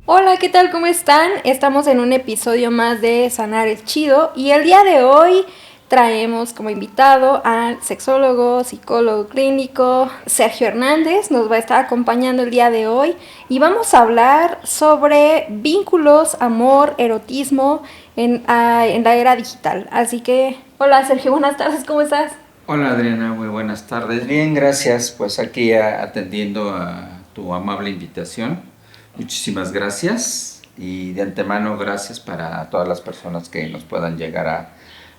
Hola, ¿qué tal? ¿Cómo están? Estamos en un episodio más de Sanar es Chido y el día de hoy traemos como invitado al sexólogo, psicólogo clínico Sergio Hernández. Nos va a estar acompañando el día de hoy y vamos a hablar sobre vínculos, amor, erotismo en la era digital. Así que, hola Sergio, buenas tardes, ¿cómo estás? Hola Adriana, muy buenas tardes. Bien, gracias. Pues aquí atendiendo a tu amable invitación. Muchísimas gracias y de antemano gracias para todas las personas que nos puedan llegar a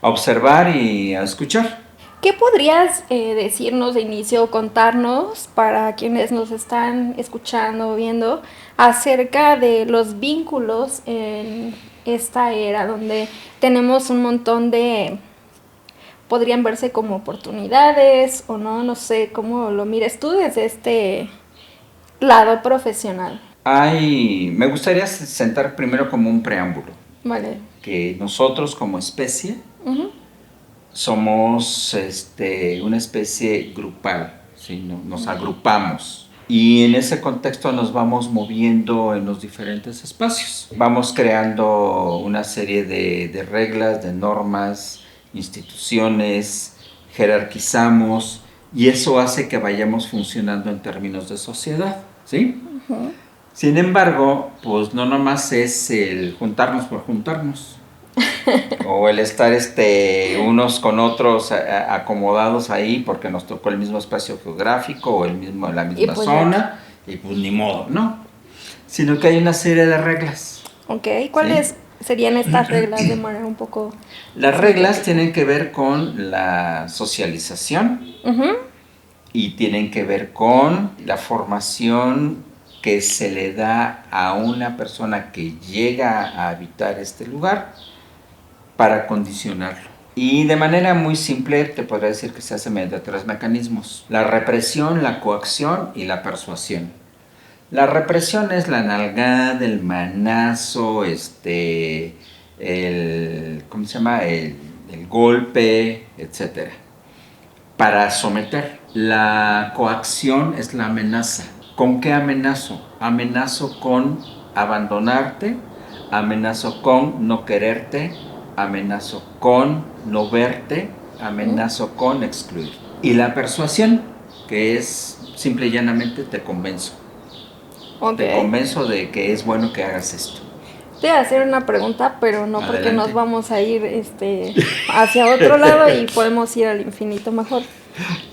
observar y a escuchar. ¿Qué podrías decirnos de inicio o contarnos para quienes nos están escuchando o viendo acerca de los vínculos en esta era donde tenemos un montón de, podrían verse como oportunidades o no, no sé cómo lo mires tú desde este lado profesional? Me gustaría sentar primero como un preámbulo, Vale. que nosotros como especie Uh-huh. somos una especie grupal, ¿sí? Nos agrupamos y en ese contexto nos vamos moviendo en los diferentes espacios. Vamos creando una serie de reglas, de normas, instituciones, jerarquizamos y eso hace que vayamos funcionando en términos de sociedad, ¿sí? Uh-huh. Sin embargo, pues no nomás es el juntarnos por juntarnos o el estar unos con otros acomodados ahí porque nos tocó el mismo espacio geográfico o la Y misma pues ya. zona y pues ni modo, ¿no? Sino que hay una serie de reglas, Ok, ¿sí? ¿cuáles serían estas reglas de manera un poco Las reglas sintética? tienen que ver con la socialización Uh-huh. y tienen que ver con la formación que se le da a una persona que llega a habitar este lugar para condicionarlo. Y de manera muy simple te podría decir que se hace mediante tres mecanismos: la represión, la coacción y la persuasión. La represión es la nalgada, el manazo, ¿cómo se llama? El golpe, etcétera, para someter. La coacción es la amenaza. ¿Con qué amenazo? Amenazo con abandonarte, amenazo con no quererte, amenazo con no verte, amenazo con excluir. Y la persuasión, que es simple y llanamente te convenzo. Ok. Te convenzo de que es bueno que hagas esto. Te voy a hacer una pregunta, pero no porque nos Adelante. vamos a ir hacia otro lado y podemos ir al infinito mejor.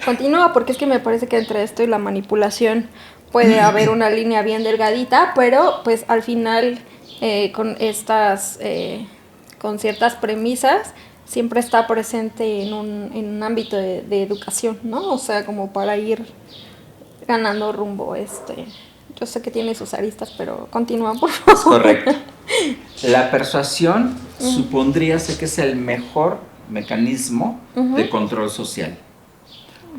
Continúa, porque es que me parece que entre esto y la manipulación puede haber una línea bien delgadita, pero pues al final con con ciertas premisas, siempre está presente en un ámbito de educación, ¿no? O sea, como para ir ganando rumbo. Yo sé que tiene sus aristas, pero continúa, por Es favor. correcto. La persuasión supondríase que es el mejor mecanismo de control social,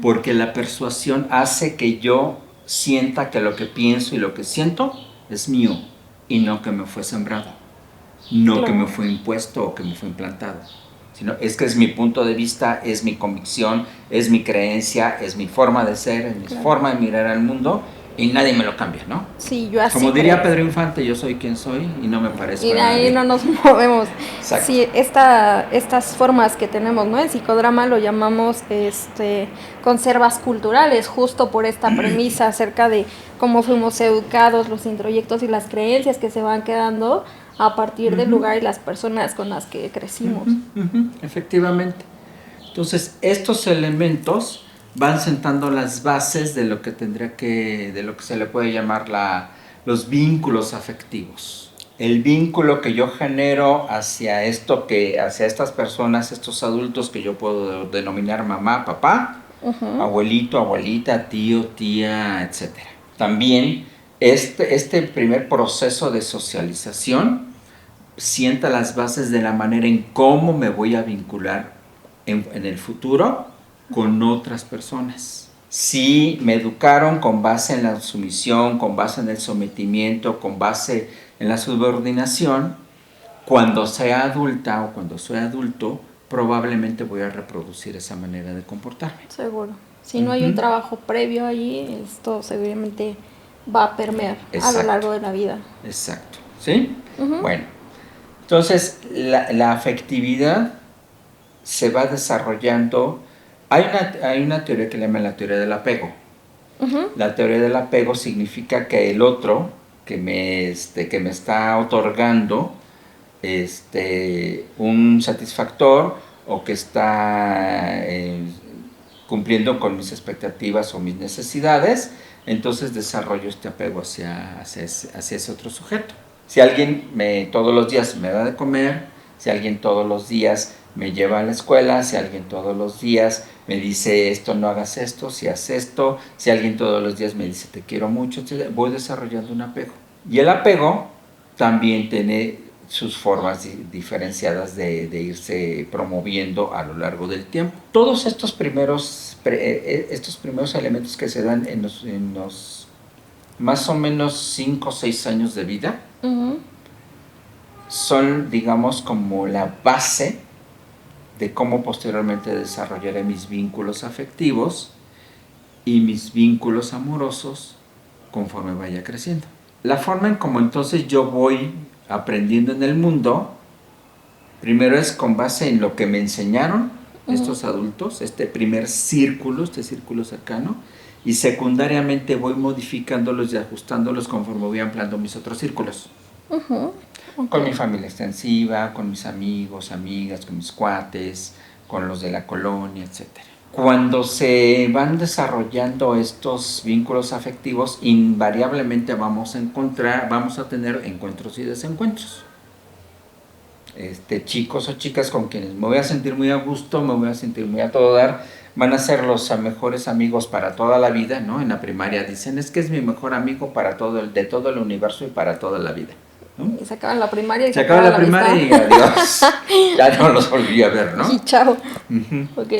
porque la persuasión hace que yo sienta que lo que pienso y lo que siento es mío y no que me fue sembrado, no que me Claro. fue impuesto o que me fue implantado, sino es que es mi punto de vista, es mi convicción, es mi creencia, es mi forma de ser, es mi Claro. forma de mirar al mundo y nadie me lo cambia, ¿no? Sí, yo así Como diría creo. Pedro Infante, yo soy quien soy y no me Y parezco a de ahí nadie. no nos movemos. Exacto. Sí, estas formas que tenemos, ¿no? En psicodrama lo llamamos conservas culturales, justo por esta premisa acerca de cómo fuimos educados, los introyectos y las creencias que se van quedando a partir del lugar y las personas con las que crecimos. Efectivamente. Entonces, estos elementos van sentando las bases de lo que de lo que se le puede llamar los vínculos afectivos. El vínculo que yo genero hacia hacia estas personas, estos adultos que yo puedo denominar mamá, papá, abuelito, abuelita, tío, tía, etcétera. También este primer proceso de socialización sienta las bases de la manera en cómo me voy a vincular en el futuro con otras personas. Si me educaron con base en la sumisión, con base en el sometimiento, con base en la subordinación, cuando sea adulta o cuando soy adulto, probablemente voy a reproducir esa manera de comportarme. Seguro. Si no hay un trabajo previo allí, esto seguramente va a permear a lo Exacto, largo de la vida. exacto. ¿Sí? Bueno, entonces la afectividad se va desarrollando. Hay una teoría que le llaman la teoría del apego. La teoría del apego significa que el otro que me está otorgando un satisfactor o que está cumpliendo con mis expectativas o mis necesidades, entonces desarrollo este apego hacia ese otro sujeto. Si alguien todos los días me da de comer, si alguien todos los días me lleva a la escuela, si alguien todos los días me dice esto, no hagas esto, si haces esto, si alguien todos los días me dice te quiero mucho, voy desarrollando un apego. Y el apego también tiene sus formas diferenciadas de irse promoviendo a lo largo del tiempo. Todos estos primeros elementos que se dan en los más o menos 5 o 6 años de vida, son, digamos, como la base de cómo posteriormente desarrollaré mis vínculos afectivos y mis vínculos amorosos conforme vaya creciendo. La forma en cómo entonces yo voy aprendiendo en el mundo, primero es con base en lo que me enseñaron estos adultos, este primer círculo, este círculo cercano, y secundariamente voy modificándolos y ajustándolos conforme voy ampliando mis otros círculos. Con mi familia extensiva, con mis amigos, amigas, con mis cuates, con los de la colonia, etc. Cuando se van desarrollando estos vínculos afectivos, invariablemente vamos a tener encuentros y desencuentros. Chicos o chicas con quienes me voy a sentir muy a gusto, me voy a sentir muy a todo dar, van a ser los mejores amigos para toda la vida, ¿no? En la primaria dicen, es que es mi mejor amigo de todo el universo y para toda la vida, ¿no? Y se acaba la primaria y se acaba la primaria y adiós. Ya no los volví a ver, ¿no? Y chao. Ok.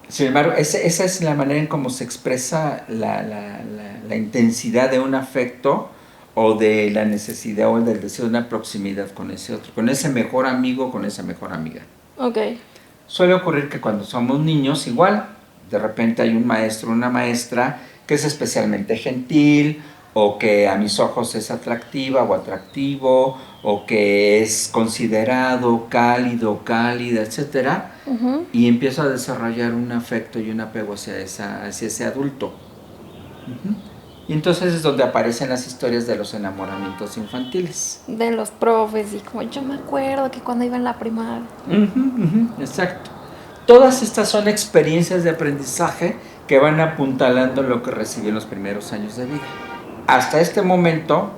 Sin embargo, esa es la manera en cómo se expresa la intensidad de un afecto o de la necesidad o del deseo de una proximidad con ese otro, con ese mejor amigo, con esa mejor amiga. Ok. Suele ocurrir que cuando somos niños, igual, de repente hay un maestro o una maestra que es especialmente gentil, o que a mis ojos es atractiva o atractivo, o que es considerado cálido, cálida, etc. Y empiezo a desarrollar un afecto y un apego hacia ese adulto. Y entonces es donde aparecen las historias de los enamoramientos infantiles. De los profes y como yo me acuerdo que cuando iba en la primaria. Exacto. Todas estas son experiencias de aprendizaje que van apuntalando lo que recibí en los primeros años de vida. Hasta este momento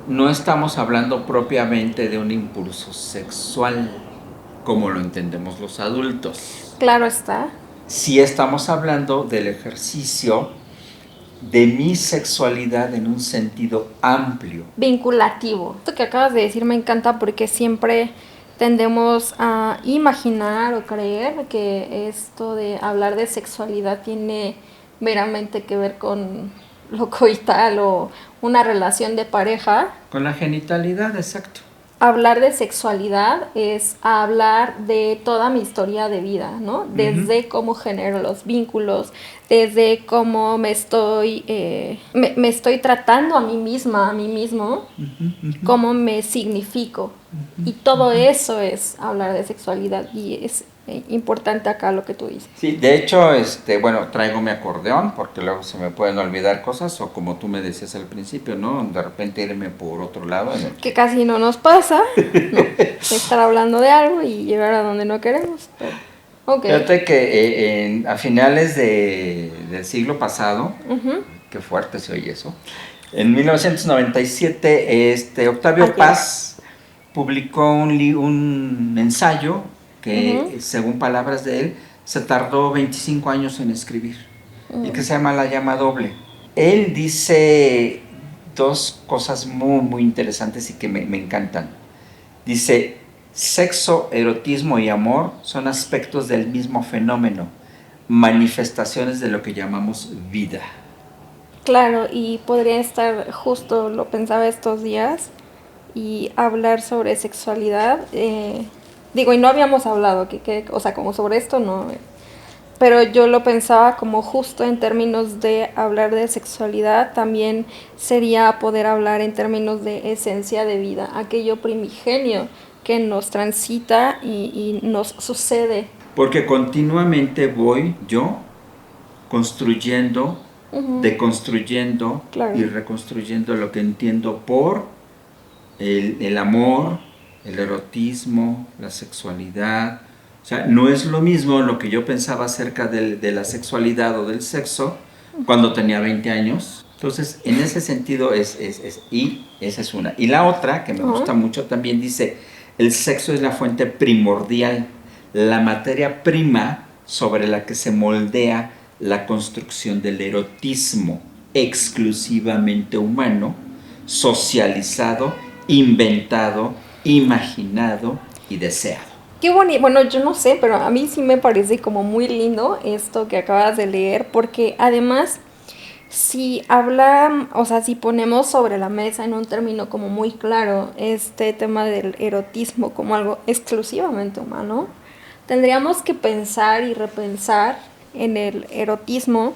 no estamos hablando propiamente de un impulso sexual, como lo entendemos los adultos. Claro está. Sí estamos hablando del ejercicio de mi sexualidad en un sentido amplio. Vinculativo. Esto que acabas de decir me encanta porque siempre tendemos a imaginar o creer que esto de hablar de sexualidad tiene meramente que ver con lo coital o una relación de pareja. Con la genitalidad, exacto. Hablar de sexualidad es hablar de toda mi historia de vida, ¿no? Desde cómo genero los vínculos, desde cómo me estoy tratando a mí misma, a mí mismo, cómo me significo. Y todo eso es hablar de sexualidad y es importante acá lo que tú dices. Sí, de hecho, bueno, traigo mi acordeón porque luego se me pueden olvidar cosas o como tú me decías al principio, ¿no? De repente irme por otro lado. Que casi no nos pasa, ¿no? Estar hablando de algo y llegar a donde no queremos. Pero, okay. Fíjate que a finales del siglo pasado, qué fuerte se oye eso, en 1997 Octavio Paz publicó un ensayo que, según palabras de él, se tardó 25 años en escribir, y que se llama La llama doble. Él dice dos cosas muy, muy interesantes y que me encantan. Dice, sexo, erotismo y amor son aspectos del mismo fenómeno, manifestaciones de lo que llamamos vida. Claro, y podría estar, justo lo pensaba estos días, y hablar sobre sexualidad, y no habíamos hablado, o sea, como sobre esto no, pero yo lo pensaba como justo en términos de hablar de sexualidad, también sería poder hablar en términos de esencia de vida, aquello primigenio que nos transita y nos sucede. Porque continuamente voy yo construyendo, deconstruyendo Claro. y reconstruyendo lo que entiendo por el amor, el erotismo, la sexualidad. O sea, no es lo mismo lo que yo pensaba acerca de la sexualidad o del sexo cuando tenía 20 años. Entonces, en ese sentido y esa es una. Y la otra, que me gusta mucho también, dice, el sexo es la fuente primordial, la materia prima sobre la que se moldea la construcción del erotismo exclusivamente humano, socializado, inventado, imaginado y deseado. Qué bonito, bueno, yo no sé, pero a mí sí me parece como muy lindo esto que acabas de leer, porque además, si habla, o sea, si ponemos sobre la mesa en un término como muy claro este tema del erotismo como algo exclusivamente humano, tendríamos que pensar y repensar en el erotismo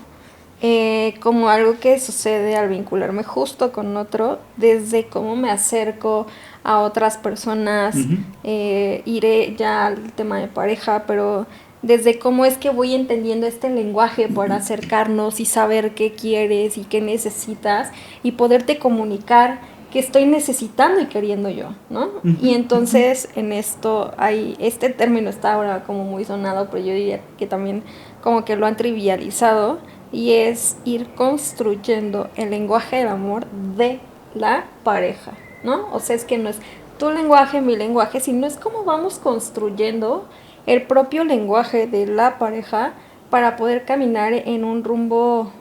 como algo que sucede al vincularme justo con otro, desde cómo me acerco a otras personas, iré ya al tema de pareja, pero desde cómo es que voy entendiendo este lenguaje para acercarnos y saber qué quieres y qué necesitas y poderte comunicar qué estoy necesitando y queriendo yo, ¿no? Y entonces en esto hay, este término está ahora como muy sonado, pero yo diría que también como que lo han trivializado, y es ir construyendo el lenguaje del amor de la pareja, ¿no? O sea, es que no es tu lenguaje, mi lenguaje, sino es cómo vamos construyendo el propio lenguaje de la pareja para poder caminar en un rumbo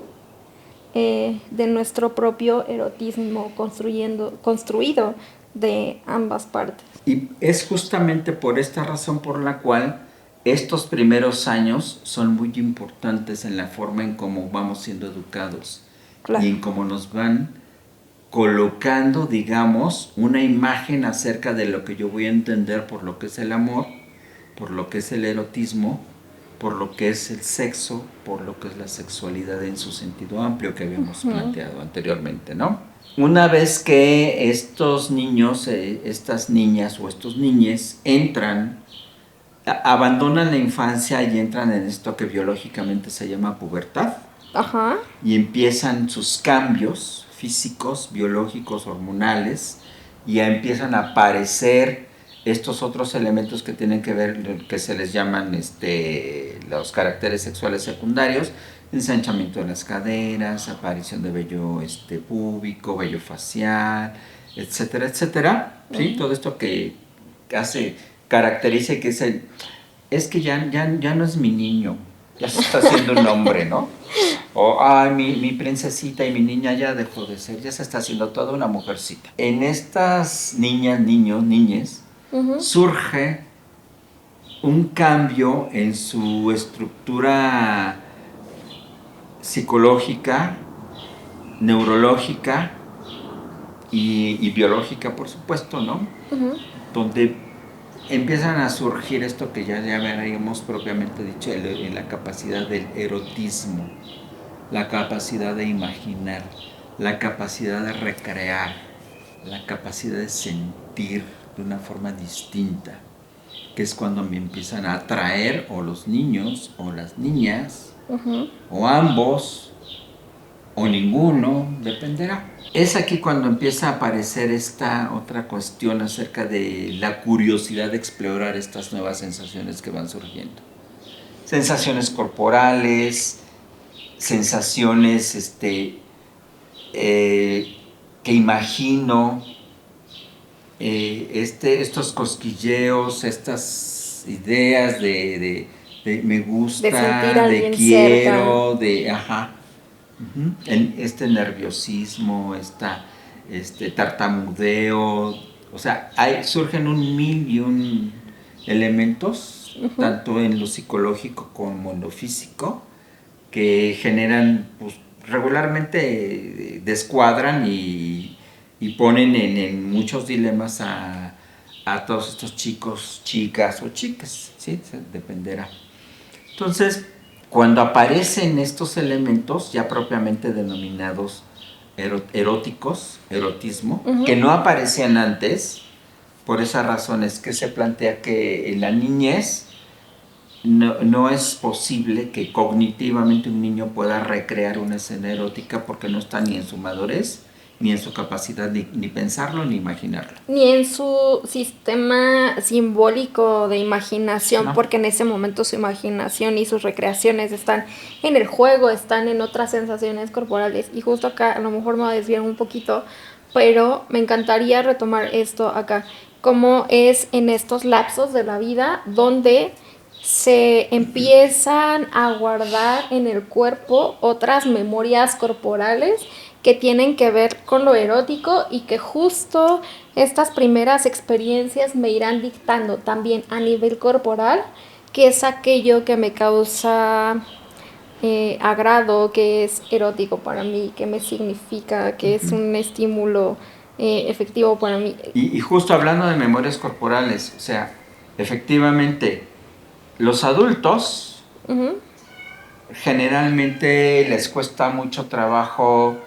de nuestro propio erotismo construido de ambas partes. Y es justamente por esta razón por la cual estos primeros años son muy importantes en la forma en cómo vamos siendo educados. Claro. Y en cómo nos van colocando, digamos, una imagen acerca de lo que yo voy a entender por lo que es el amor, por lo que es el erotismo, por lo que es el sexo, por lo que es la sexualidad en su sentido amplio que habíamos planteado anteriormente, ¿no? Una vez que estos niños, estas niñas o estos niñes entran, abandonan la infancia y entran en esto que biológicamente se llama pubertad. Ajá. Y empiezan sus cambios físicos, biológicos, hormonales, y ya empiezan a aparecer estos otros elementos que tienen que ver, que se les llaman los caracteres sexuales secundarios, ensanchamiento de las caderas, aparición de vello púbico, vello facial, etcétera, etcétera. ¿Sí? Todo esto que caracteriza y que es que ya no es mi niño, ya se está haciendo un hombre, ¿no? O, ay, mi princesita y mi niña ya dejó de ser, ya se está haciendo toda una mujercita. En estas niñas, niños, niñes, surge un cambio en su estructura psicológica, neurológica y biológica, por supuesto, ¿no? Donde empiezan a surgir esto que ya habíamos propiamente dicho, en la capacidad del erotismo, la capacidad de imaginar, la capacidad de recrear, la capacidad de sentir de una forma distinta, que es cuando me empiezan a atraer o los niños o las niñas, o ambos, o ninguno, dependerá. Es aquí cuando empieza a aparecer esta otra cuestión acerca de la curiosidad de explorar estas nuevas sensaciones que van surgiendo. Sensaciones corporales, sensaciones que imagino, estos cosquilleos, estas ideas de me gusta, de quiero, cerca. De ajá. En este nerviosismo, tartamudeo, o sea, surgen un mil y un elementos, tanto en lo psicológico como en lo físico, que generan, pues, regularmente descuadran y ponen en muchos dilemas a todos estos chicos, chicas o chicas, ¿sí? Dependerá. Entonces, cuando aparecen estos elementos ya propiamente denominados eróticos, erotismo, que no aparecían antes, por esa razón es que se plantea que en la niñez no es posible que cognitivamente un niño pueda recrear una escena erótica porque no está ni en su madurez, ni en su capacidad ni pensarlo ni imaginarlo. Ni en su sistema simbólico de imaginación, No. porque en ese momento su imaginación y sus recreaciones están en el juego, están en otras sensaciones corporales. Y justo acá, a lo mejor me voy a desviar un poquito, pero me encantaría retomar esto acá, cómo es en estos lapsos de la vida donde se empiezan a guardar en el cuerpo otras memorias corporales que tienen que ver con lo erótico y que justo estas primeras experiencias me irán dictando también a nivel corporal qué es aquello que me causa agrado, que es erótico para mí, que me significa, que es un estímulo efectivo para mí. Y justo hablando de memorias corporales, o sea, efectivamente, los adultos generalmente les cuesta mucho trabajo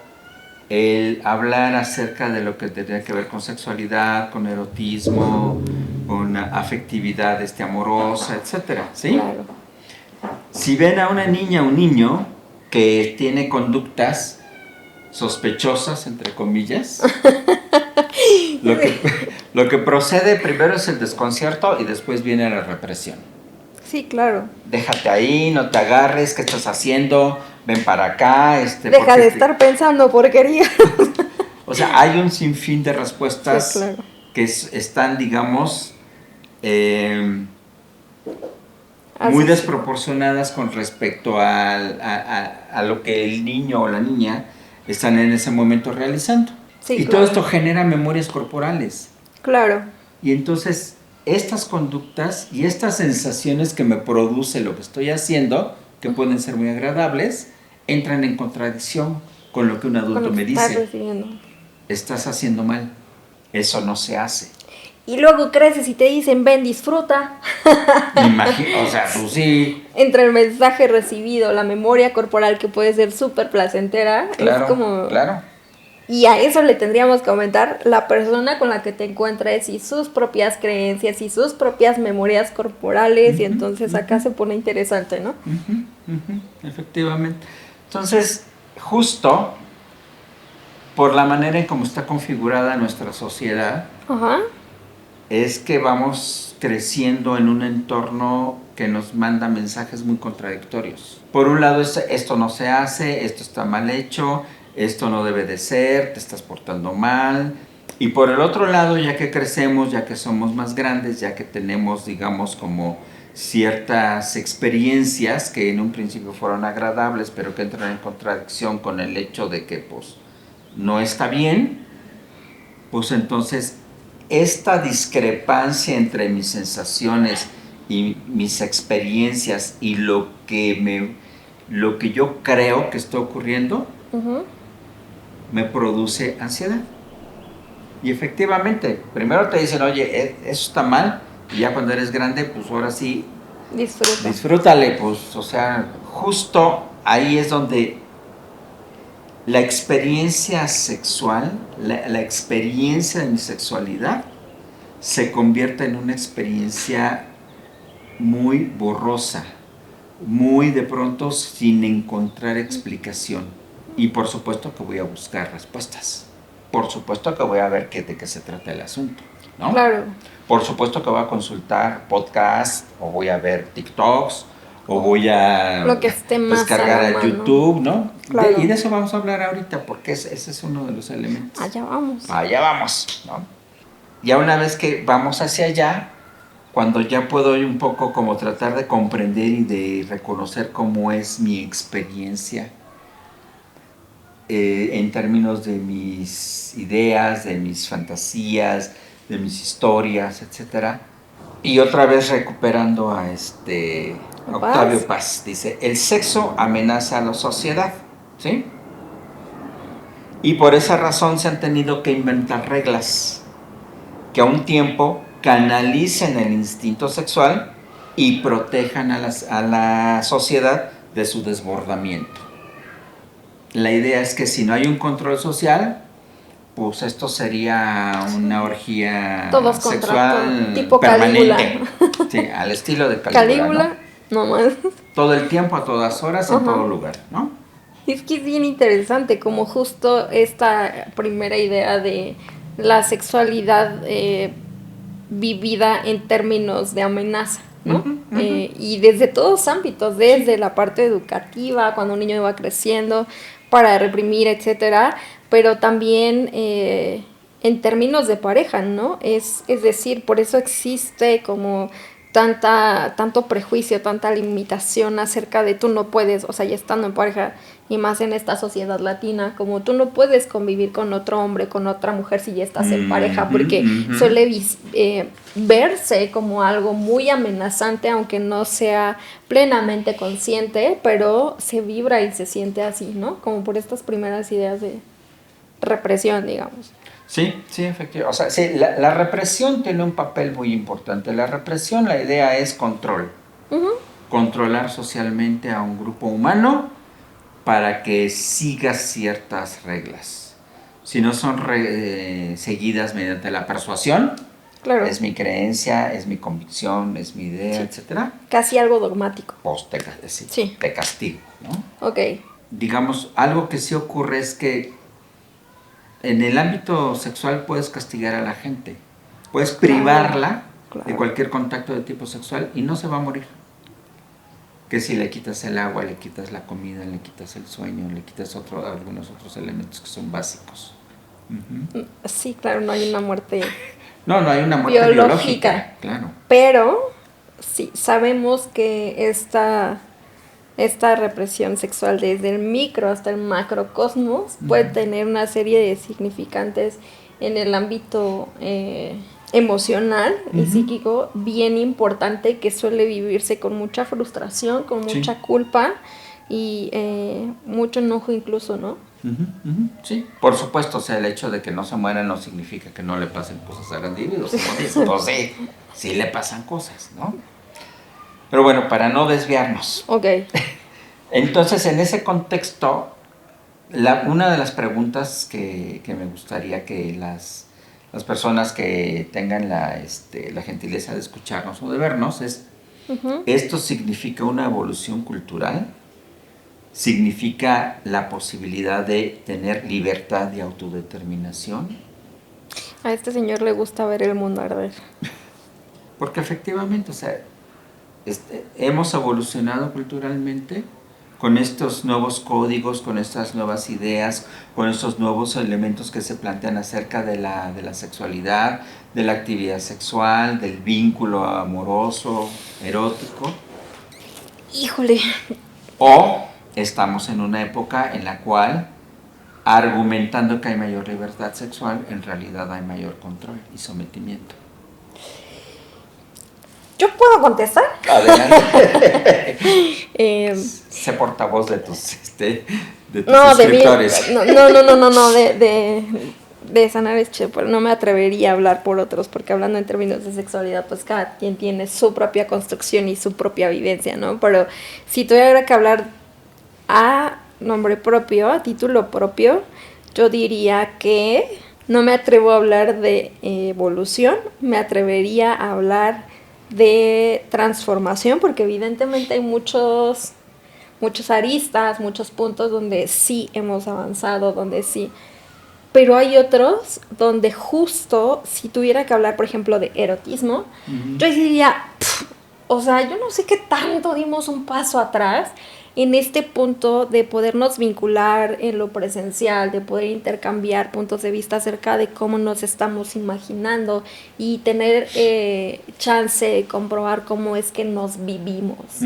el hablar acerca de lo que tendría que ver con sexualidad, con erotismo, con afectividad amorosa, etcétera, ¿sí? Claro. Si ven a una niña o un niño que tiene conductas sospechosas, entre comillas, lo que procede primero es el desconcierto y después viene la represión. Sí, claro. Déjate ahí, no te agarres, ¿qué estás haciendo? Ven para acá. Deja de estar pensando porquería. O sea, hay un sinfín de respuestas, sí, claro, que están, digamos, muy desproporcionadas con respecto a lo que el niño o la niña están en ese momento realizando. Sí, y claro, todo esto genera memorias corporales. Claro. Y entonces estas conductas y estas sensaciones que me produce lo que estoy haciendo, que pueden ser muy agradables, entran en contradicción con lo que un adulto me dice. Estás haciendo mal, eso no se hace. Y luego creces y te dicen, ven, disfruta. Me imagino, o sea, tú sí. Entre el mensaje recibido, la memoria corporal que puede ser súper placentera, claro, es como... Claro. Y a eso le tendríamos que aumentar la persona con la que te encuentres y sus propias creencias y sus propias memorias corporales, y entonces acá se pone interesante, ¿no? Efectivamente. Entonces, justo por la manera en cómo está configurada nuestra sociedad, es que vamos creciendo en un entorno que nos manda mensajes muy contradictorios. Por un lado, esto no se hace, esto está mal hecho, esto no debe de ser, te estás portando mal. Y por el otro lado, ya que crecemos, ya que somos más grandes, ya que tenemos, digamos, como ciertas experiencias que en un principio fueron agradables, pero que entran en contradicción con el hecho de que, pues, no está bien, pues entonces esta discrepancia entre mis sensaciones y mis experiencias y lo que yo creo que está ocurriendo, me produce ansiedad. Y efectivamente, primero te dicen, oye, eso está mal, y ya cuando eres grande, pues ahora sí, disfrútale, pues, o sea, justo ahí es donde la experiencia sexual, la experiencia de mi sexualidad, se convierte en una experiencia muy borrosa, muy de pronto sin encontrar explicación. Y por supuesto que voy a buscar respuestas. Por supuesto que voy a ver de qué se trata el asunto, ¿no? Claro. Por supuesto que voy a consultar podcasts, o voy a ver TikToks, o voy a lo que esté más descargar a YouTube, ¿no? Claro. Y de eso vamos a hablar ahorita, porque ese es uno de los elementos. Allá vamos. Allá vamos, ¿no? Ya una vez que vamos hacia allá, cuando ya puedo un poco como tratar de comprender y de reconocer cómo es mi experiencia, en términos de mis ideas, de mis fantasías, de mis historias, etcétera. Y otra vez recuperando a Octavio Paz, dice, el sexo amenaza a la sociedad, ¿sí? Y por esa razón se han tenido que inventar reglas que a un tiempo canalicen el instinto sexual y protejan a la sociedad de su desbordamiento. La idea es que si no hay un control social, pues esto sería una orgía Todos sexual tipo permanente. Calígula. Sí, al estilo de Calígula, no más. Todo el tiempo, a todas horas, en todo lugar, ¿no? Es que es bien interesante como justo esta primera idea de la sexualidad vivida en términos de amenaza, ¿no? Y desde todos ámbitos, desde la parte educativa, cuando un niño va creciendo, para reprimir, etcétera, pero también en términos de pareja, ¿no? Es decir, por eso existe como tanto prejuicio, tanta limitación acerca de tú no puedes, o sea, ya estando en pareja, y más en esta sociedad latina, como tú no puedes convivir con otro hombre, con otra mujer si ya estás en pareja, porque suele verse como algo muy amenazante, aunque no sea plenamente consciente, pero se vibra y se siente así, ¿no? Como por estas primeras ideas de represión, digamos. Sí, efectivamente. O sea, sí, la represión tiene un papel muy importante. La represión, la idea es control. Controlar socialmente a un grupo humano para que siga ciertas reglas. Si no son seguidas mediante la persuasión, claro, es mi creencia, es mi convicción, es mi idea, etcétera. Casi algo dogmático. Pues te castigo, ¿no? Ok. Digamos, algo que sí ocurre es que en el ámbito sexual puedes castigar a la gente, puedes privarla de cualquier contacto de tipo sexual y no se va a morir. Que si le quitas el agua, le quitas la comida, le quitas el sueño, le quitas algunos otros elementos que son básicos. Sí, claro, no hay una muerte. No hay una muerte biológica, claro. Pero sí, sabemos que esta represión sexual desde el micro hasta el macrocosmos puede tener una serie de significantes en el ámbito emocional y psíquico bien importante, que suele vivirse con mucha frustración, con mucha culpa y mucho enojo incluso, ¿no? Sí, por supuesto, o sea, el hecho de que no se muera no significa que no le pasen cosas al individuo, entonces sí le pasan cosas, ¿no? Pero bueno, para no desviarnos. Ok. Entonces, en ese contexto, una de las preguntas que me gustaría que las personas que tengan la gentileza de escucharnos o de vernos es, ¿esto significa una evolución cultural? ¿Significa la posibilidad de tener libertad y autodeterminación? A este señor le gusta ver el mundo arder. Porque efectivamente, o sea, hemos evolucionado culturalmente con estos nuevos códigos, con estas nuevas ideas, con estos nuevos elementos que se plantean acerca de la sexualidad, de la actividad sexual, del vínculo amoroso, erótico. Híjole. O estamos en una época en la cual, argumentando que hay mayor libertad sexual, en realidad hay mayor control y sometimiento. ¿Yo puedo contestar? Adelante. Sé portavoz de tus suscriptores. De Sanar es Chido, pero no me atrevería a hablar por otros, porque hablando en términos de sexualidad, pues cada quien tiene su propia construcción y su propia vivencia, ¿no? Pero si tuviera que hablar a nombre propio, a título propio, yo diría que no me atrevo a hablar de evolución, me atrevería a hablar de transformación, porque evidentemente hay muchos aristas, muchos puntos donde sí hemos avanzado, donde sí, pero hay otros donde justo, si tuviera que hablar, por ejemplo, de erotismo, yo diría, o sea, yo no sé qué tanto dimos un paso atrás en este punto de podernos vincular en lo presencial, de poder intercambiar puntos de vista acerca de cómo nos estamos imaginando y tener chance de comprobar cómo es que nos vivimos.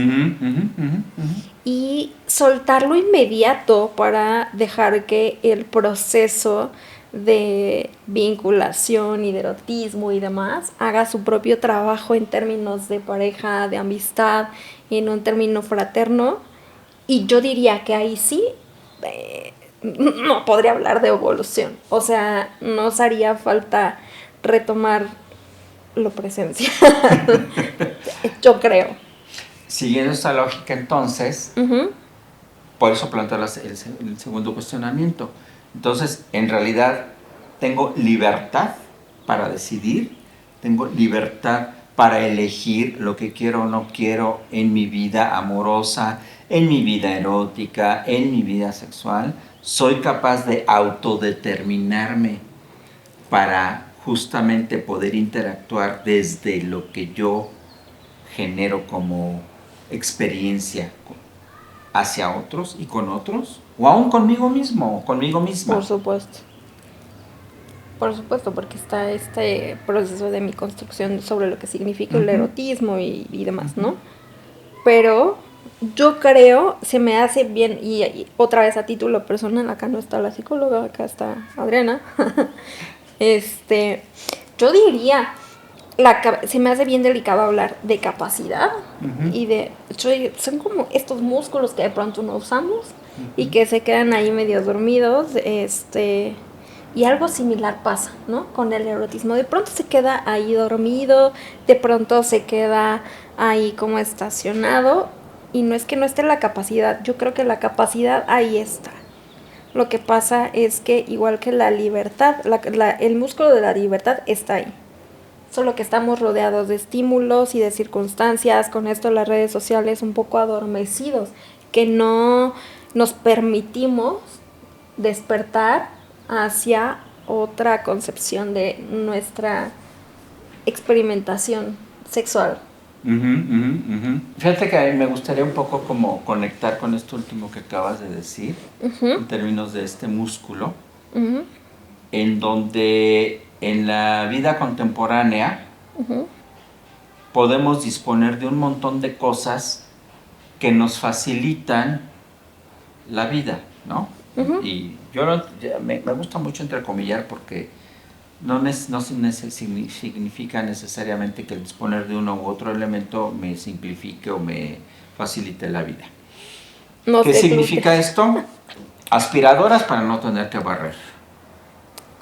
Y soltarlo inmediato para dejar que el proceso de vinculación y de erotismo y demás haga su propio trabajo en términos de pareja, de amistad, en un término fraterno. Y yo diría que ahí sí no podría hablar de evolución. O sea, nos haría falta retomar lo presencial. Yo creo. Siguiendo esta lógica, entonces, Ujú. por eso planteo el segundo cuestionamiento. Entonces, en realidad, tengo libertad para decidir, tengo libertad para elegir lo que quiero o no quiero en mi vida amorosa, en mi vida erótica, en mi vida sexual. Soy capaz de autodeterminarme para justamente poder interactuar desde lo que yo genero como experiencia hacia otros y con otros, o aún conmigo mismo o conmigo misma. Por supuesto. Por supuesto, porque está este proceso de mi construcción sobre lo que significa el erotismo y demás, ¿no? Pero yo creo, se me hace bien, y otra vez a título personal, acá no está la psicóloga, acá está Adriana. Yo diría, se me hace bien delicado hablar de capacidad y son como estos músculos que de pronto no usamos y que se quedan ahí medio dormidos, y algo similar pasa, ¿no? Con el erotismo. De pronto se queda ahí dormido, de pronto se queda ahí como estacionado, y no es que no esté la capacidad, yo creo que la capacidad ahí está. Lo que pasa es que igual que la libertad, el músculo de la libertad está ahí. Solo que estamos rodeados de estímulos y de circunstancias, con esto las redes sociales un poco adormecidos, que no nos permitimos despertar hacia otra concepción de nuestra experimentación sexual. Fíjate que a mí me gustaría un poco como conectar con esto último que acabas de decir, en términos de este músculo, en donde en la vida contemporánea podemos disponer de un montón de cosas que nos facilitan la vida, ¿no? Y yo me gusta mucho entrecomillar porque no significa necesariamente que el disponer de uno u otro elemento me simplifique o me facilite la vida. ¿Qué significa esto? Aspiradoras para no tener que barrer.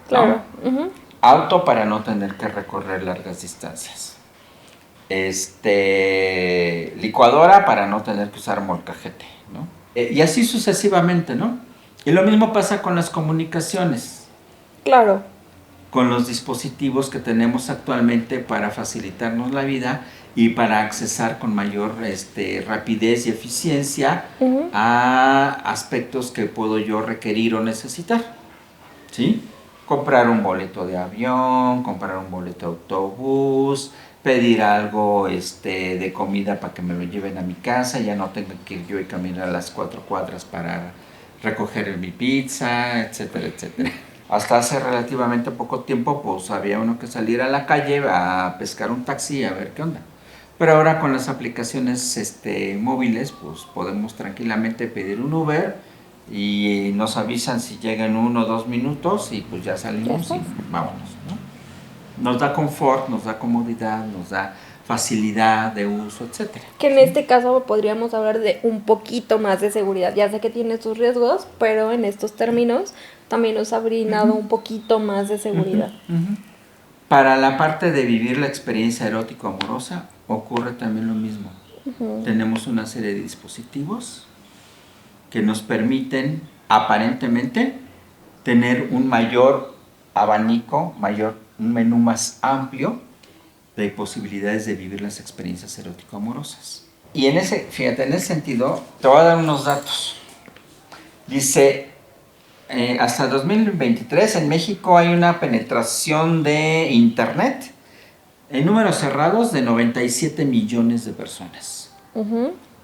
Claro. ¿No? Auto para no tener que recorrer largas distancias. Licuadora para no tener que usar molcajete, ¿no? Y así sucesivamente, ¿no? Y lo mismo pasa con las comunicaciones. Claro. Con los dispositivos que tenemos actualmente para facilitarnos la vida y para accesar con mayor rapidez y eficiencia a aspectos que puedo yo requerir o necesitar, ¿sí? Comprar un boleto de avión, comprar un boleto de autobús, pedir algo de comida para que me lo lleven a mi casa, ya no tengo que ir yo y caminar a las 4 cuadras para recoger mi pizza, etcétera, etcétera. Hasta hace relativamente poco tiempo, pues había uno que salir a la calle a pescar un taxi a ver qué onda. Pero ahora con las aplicaciones móviles, pues podemos tranquilamente pedir un Uber y nos avisan si llega en 1 o 2 minutos y pues ya salimos y vámonos, ¿no? Nos da confort, nos da comodidad, nos da facilidad de uso, etcétera. Que en este caso podríamos hablar de un poquito más de seguridad. Ya sé que tiene sus riesgos, pero en estos términos también nos ha brindado un poquito más de seguridad. Para la parte de vivir la experiencia erótico-amorosa ocurre también lo mismo. Tenemos una serie de dispositivos que nos permiten aparentemente tener un mayor abanico, un menú más amplio de posibilidades de vivir las experiencias erótico-amorosas. Y en ese sentido, te voy a dar unos datos. Dice, hasta 2023 en México hay una penetración de Internet en números cerrados de 97 millones de personas.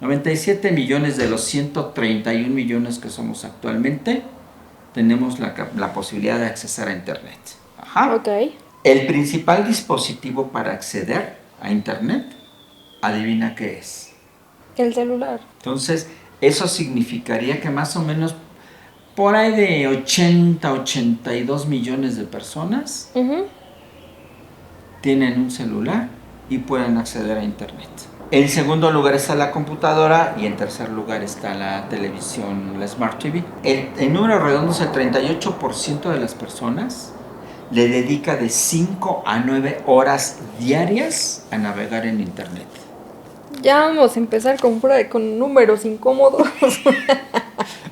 97 millones de los 131 millones que somos actualmente, tenemos la posibilidad de accesar a Internet. Okay. El principal dispositivo para acceder a Internet, adivina qué es. El celular. Entonces, eso significaría que más o menos por ahí de 82 millones de personas tienen un celular y pueden acceder a Internet. En segundo lugar está la computadora y en tercer lugar está la televisión, la Smart TV. En números redondos, el 38% de las personas le dedica de 5 a 9 horas diarias a navegar en Internet. Ya vamos a empezar con números incómodos.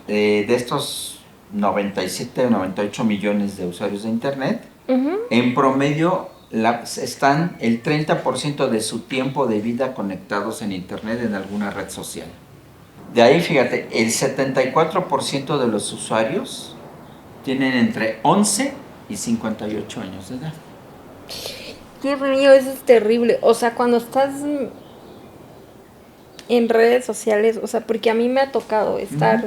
De estos 97 o 98 millones de usuarios de Internet, Ujú. en promedio están el 30% de su tiempo de vida conectados en Internet en alguna red social. De ahí, fíjate, el 74% de los usuarios tienen entre 11 y 58 años de edad. Dios mío, eso es terrible. O sea, cuando estás en redes sociales, o sea, porque a mí me ha tocado estar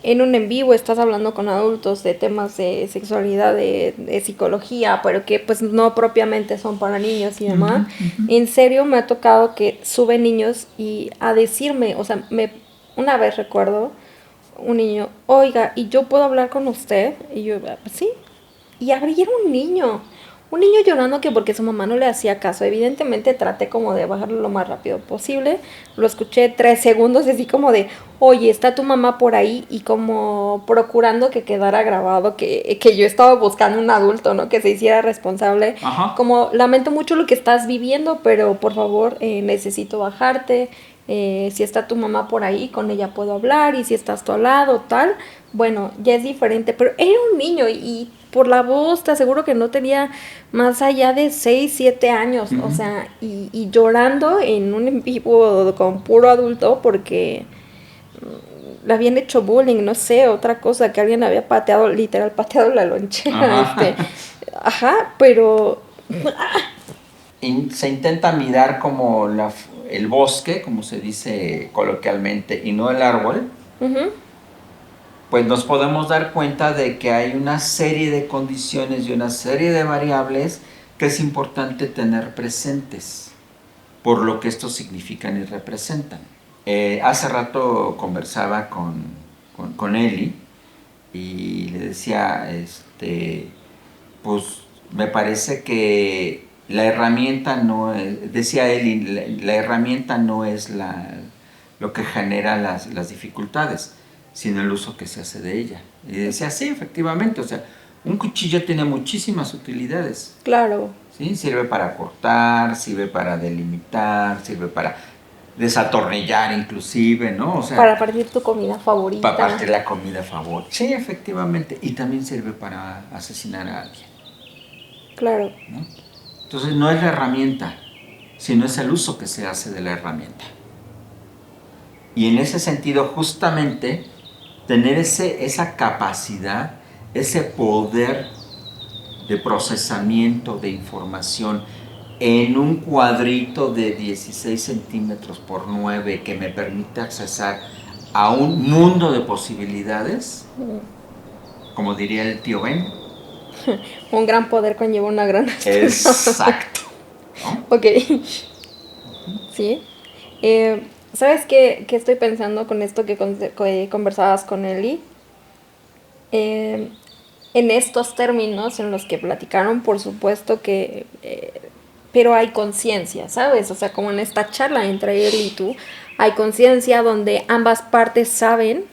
en un en vivo, estás hablando con adultos de temas de sexualidad, de psicología, pero que pues no propiamente son para niños y demás. En serio me ha tocado que suben niños y a decirme, o sea, una vez recuerdo un niño, oiga, ¿y yo puedo hablar con usted? Y yo, "Pues sí". Y abrieron un niño llorando que porque su mamá no le hacía caso. Evidentemente traté como de bajarlo lo más rápido posible. Lo escuché 3 segundos, así como de, oye, está tu mamá por ahí, y como procurando que quedara grabado que yo estaba buscando un adulto, ¿no? Que se hiciera responsable. Ajá. Como, lamento mucho lo que estás viviendo, pero por favor, necesito bajarte. Si está tu mamá por ahí, con ella puedo hablar, y si estás tú al lado, tal, bueno, ya es diferente, pero era un niño y por la voz te aseguro que no tenía más allá de 6 7 años, o sea, y llorando en un en vivo con puro adulto porque le habían hecho bullying, no sé, otra cosa, que alguien había pateado, literal pateado la lonchera, Ajá. ajá, pero Se intenta mirar como el bosque, como se dice coloquialmente, y no el árbol. ujú, Pues nos podemos dar cuenta de que hay una serie de condiciones y una serie de variables que es importante tener presentes por lo que estos significan y representan. Hace rato conversaba con Eli y le decía, pues me parece que la herramienta no es, decía Eli, la herramienta no es lo que genera las dificultades, sino el uso que se hace de ella. Y decía, sí, efectivamente, o sea, un cuchillo tiene muchísimas utilidades. claro, ¿Sí? Sirve para cortar, sirve para delimitar, sirve para desatornillar inclusive, ¿no? O sea, para partir tu comida favorita. para partir la comida a favor. Sí, efectivamente. Y también sirve para asesinar a alguien, Claro. ¿no? Entonces no es la herramienta, sino es el uso que se hace de la herramienta. Y en ese sentido, justamente, tener esa capacidad, ese poder de procesamiento de información en un cuadrito de 16 centímetros por 9 que me permite accesar a un mundo de posibilidades, como diría el tío Ben. Un gran poder conlleva una gran Exacto. ¿No? Ok. Sí. ¿Sabes qué estoy pensando con esto que conversabas con Eli? En estos términos en los que platicaron, por supuesto que... pero hay conciencia, ¿sabes? O sea, como en esta charla entre él y tú, hay conciencia donde ambas partes saben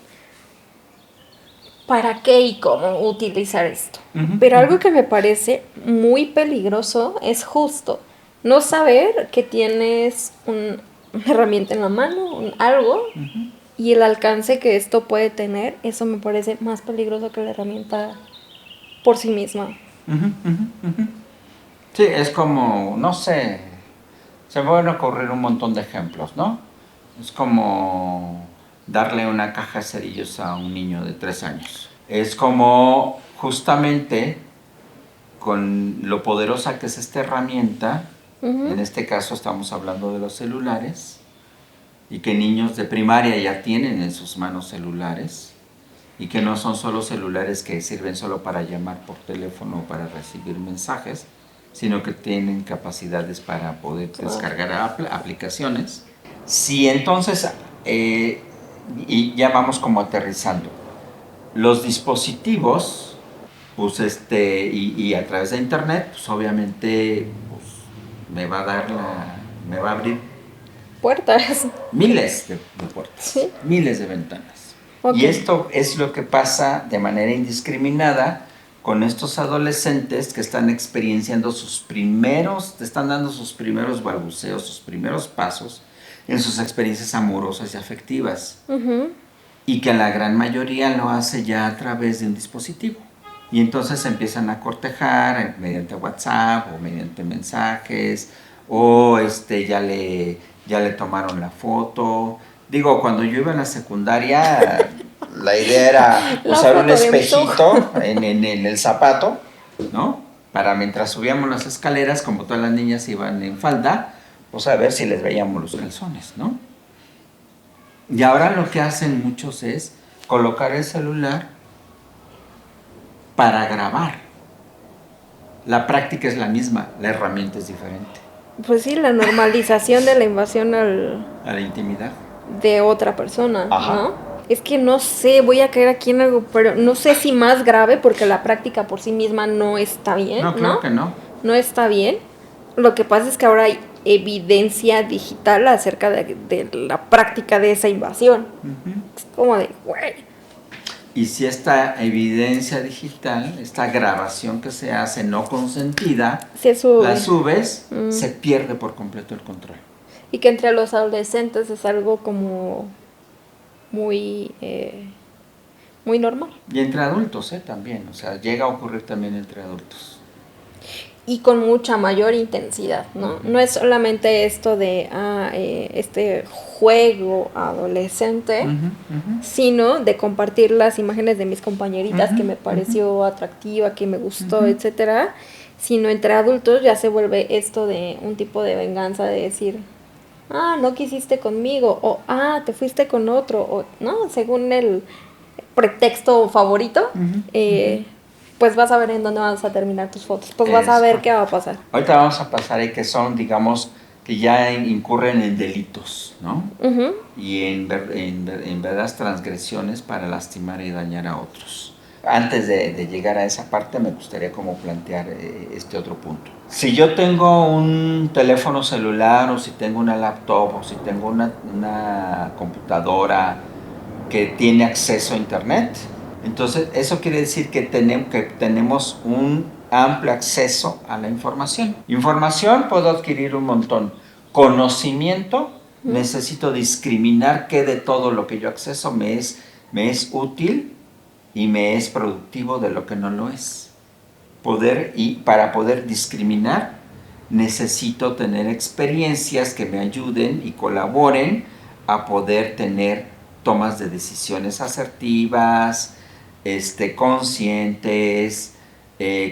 para qué y cómo utilizar esto. Pero algo que me parece muy peligroso es justo no saber que tienes una herramienta en la mano, algo, y el alcance que esto puede tener. Eso me parece más peligroso que la herramienta por sí misma. Sí, es como, no sé, se me van a ocurrir un montón de ejemplos, ¿no? Es como darle una caja de cerillos a un niño de 3 años. Es como justamente con lo poderosa que es esta herramienta, en este caso estamos hablando de los celulares, y que niños de primaria ya tienen en sus manos celulares, y que no son solo celulares que sirven solo para llamar por teléfono o para recibir mensajes, sino que tienen capacidades para poder descargar aplicaciones. Si entonces, y ya vamos como aterrizando, los dispositivos, pues y a través de internet, pues obviamente pues, me va a abrir Puertas. miles de puertas, Sí. miles de ventanas. Okay. Y esto es lo que pasa de manera indiscriminada con estos adolescentes que están experienciando te están dando sus primeros balbuceos, sus primeros pasos, en sus experiencias amorosas y afectivas. Ujú. Y que la gran mayoría lo hace ya a través de un dispositivo. Y entonces empiezan a cortejar mediante WhatsApp o mediante mensajes, o ya le tomaron la foto. Digo, cuando yo iba en la secundaria, la idea era La usar un foto de mis ojos. espejito en el zapato, ¿no? Para mientras subíamos las escaleras, como todas las niñas iban en falda, pues a ver si les veíamos los calzones, ¿no? Y ahora lo que hacen muchos es colocar el celular para grabar. La práctica es la misma, la herramienta es diferente. Pues sí, la normalización de la invasión A la intimidad. de otra persona, Ajá. ¿no? Es que no sé, voy a caer aquí en algo, pero no sé si más grave, porque la práctica por sí misma no está bien, No, claro que no. No está bien. Lo que pasa es que ahora hay evidencia digital acerca de la práctica de esa invasión. Uh-huh. Es como de, güey. Y si esta evidencia digital, esta grabación que se hace no consentida, Se sube. la subes, se pierde por completo el control. Y que entre los adolescentes es algo como muy, muy normal. Y entre adultos, también. O sea, llega a ocurrir también entre adultos. Y con mucha mayor intensidad, ¿no? No es solamente esto de este juego adolescente, sino de compartir las imágenes de mis compañeritas que me pareció atractiva, que me gustó, etcétera, sino entre adultos ya se vuelve esto de un tipo de venganza de decir, no quisiste conmigo, o te fuiste con otro, o no, según el pretexto favorito, pues vas a ver en dónde vas a terminar tus fotos, pues vas a ver qué va a pasar. Ahorita vamos a pasar ahí que son, digamos, que ya incurren en delitos, ¿no? Uh-huh. Y en verdaderas transgresiones para lastimar y dañar a otros. Antes de llegar a esa parte me gustaría como plantear este otro punto. Si yo tengo un teléfono celular, o si tengo una laptop, o si tengo una computadora que tiene acceso a internet, entonces eso quiere decir que tenemos un amplio acceso a la información. Información puedo adquirir un montón. Conocimiento, necesito discriminar qué de todo lo que yo acceso me es útil y me es productivo de lo que no lo es. Para poder discriminar, necesito tener experiencias que me ayuden y colaboren a poder tener tomas de decisiones asertivas, conscientes,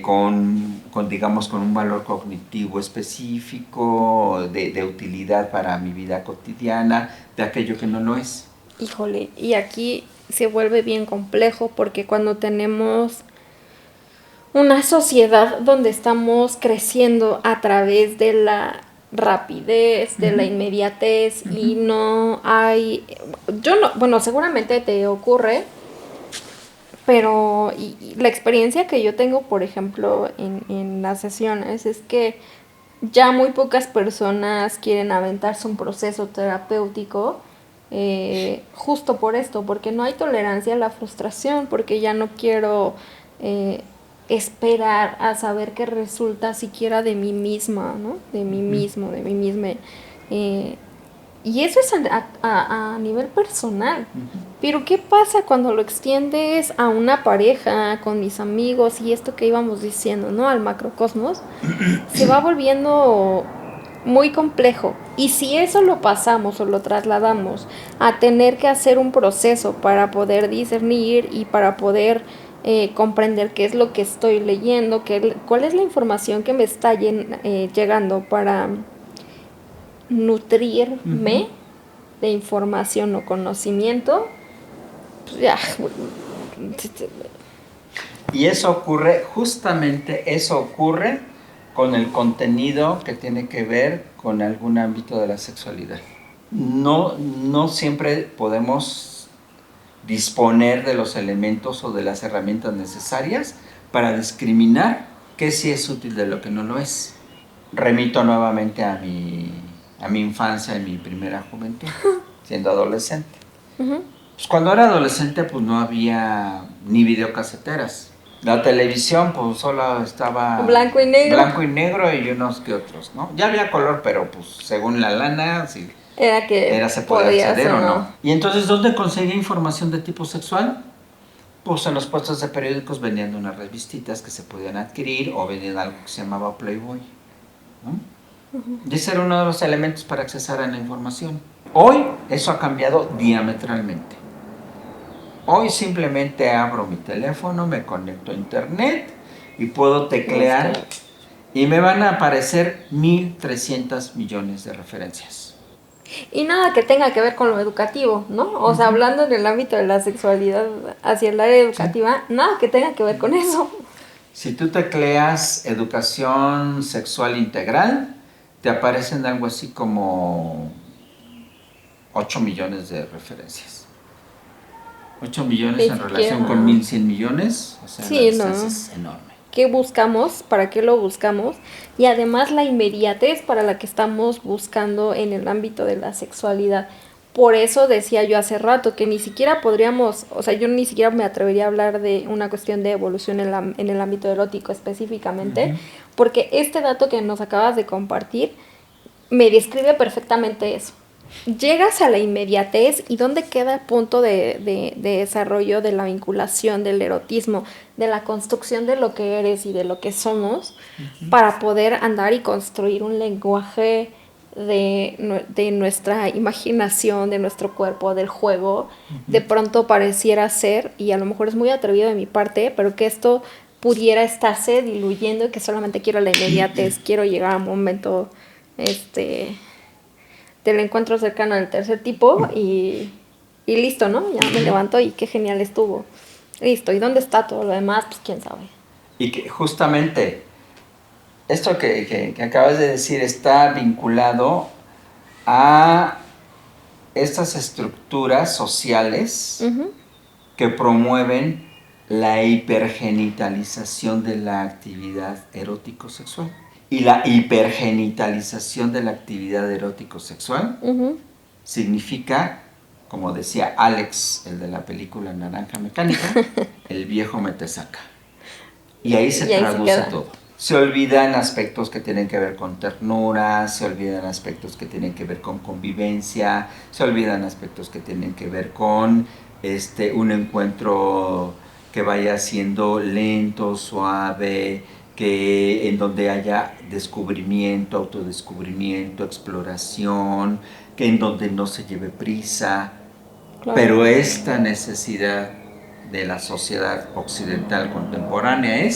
con un valor cognitivo específico, de utilidad para mi vida cotidiana, de aquello que no lo es. Híjole, y aquí se vuelve bien complejo porque cuando tenemos una sociedad donde estamos creciendo a través de la rapidez, de la inmediatez, y no hay, seguramente te ocurre, pero y la experiencia que yo tengo, por ejemplo, en las sesiones es que ya muy pocas personas quieren aventarse un proceso terapéutico, justo por esto, porque no hay tolerancia a la frustración, porque ya no quiero esperar a saber qué resulta siquiera de mí misma, ¿no? De mí mismo, de mí misma. Y eso es a nivel personal. Pero ¿qué pasa cuando lo extiendes a una pareja, con mis amigos y esto que íbamos diciendo, ¿no? Al macrocosmos, se va volviendo muy complejo. Y si eso lo pasamos o lo trasladamos a tener que hacer un proceso para poder discernir y para poder comprender qué es lo que estoy leyendo, cuál es la información que me está llegando para nutrirme de información o conocimiento, pues ya. Y eso ocurre con el contenido que tiene que ver con algún ámbito de la sexualidad. No siempre podemos disponer de los elementos o de las herramientas necesarias para discriminar qué sí es útil de lo que no lo es. Remito nuevamente a mi infancia, en mi primera juventud, siendo adolescente. Pues cuando era adolescente, pues no había ni videocaseteras. La televisión, pues solo estaba blanco y negro y unos que otros, ¿no? Ya había color, pero pues según la lana, sí. se podía acceder o no. Y entonces, ¿dónde conseguía información de tipo sexual? Pues en los puestos de periódicos vendían unas revistitas que se podían adquirir o vendían algo que se llamaba Playboy, ¿no? Y ese era uno de los elementos para accesar a la información. Hoy eso ha cambiado diametralmente. Hoy simplemente abro mi teléfono, me conecto a internet y puedo teclear y me van a aparecer 1.300 millones de referencias. Y nada que tenga que ver con lo educativo, ¿no? O sea, hablando en el ámbito de la sexualidad hacia el área educativa, nada que tenga que ver con eso. Si tú tecleas educación sexual integral, te aparecen algo así como 8 millones de referencias. 8 millones en relación con 1.100 millones, o sea, la distancia es enorme. ¿Qué buscamos? ¿Para qué lo buscamos? Y además la inmediatez para la que estamos buscando en el ámbito de la sexualidad. Por eso decía yo hace rato que ni siquiera podríamos, o sea, yo ni siquiera me atrevería a hablar de una cuestión de evolución en el ámbito erótico específicamente, porque este dato que nos acabas de compartir me describe perfectamente eso. Llegas a la inmediatez y dónde queda el punto de desarrollo de la vinculación, del erotismo, de la construcción de lo que eres y de lo que somos, para poder andar y construir un lenguaje de nuestra imaginación, de nuestro cuerpo, del juego. De pronto pareciera ser, y a lo mejor es muy atrevido de mi parte, pero que esto pudiera estarse diluyendo y que solamente quiero la inmediatez, quiero llegar a un momento del encuentro cercano del tercer tipo y listo, ¿no? Ya me levanto y qué genial estuvo. Listo, ¿y dónde está todo lo demás? Pues quién sabe. Y que justamente esto que acabas de decir está vinculado a estas estructuras sociales que promueven la hipergenitalización de la actividad erótico-sexual. Y la hipergenitalización de la actividad erótico-sexual significa, como decía Alex, el de la película Naranja Mecánica, el viejo me te saca. Y ahí se traduce todo. Se olvidan aspectos que tienen que ver con ternura, se olvidan aspectos que tienen que ver con convivencia, se olvidan aspectos que tienen que ver con un encuentro que vaya siendo lento, suave, que en donde haya descubrimiento, autodescubrimiento, exploración, que en donde no se lleve prisa. Claro. Pero esta necesidad de la sociedad occidental contemporánea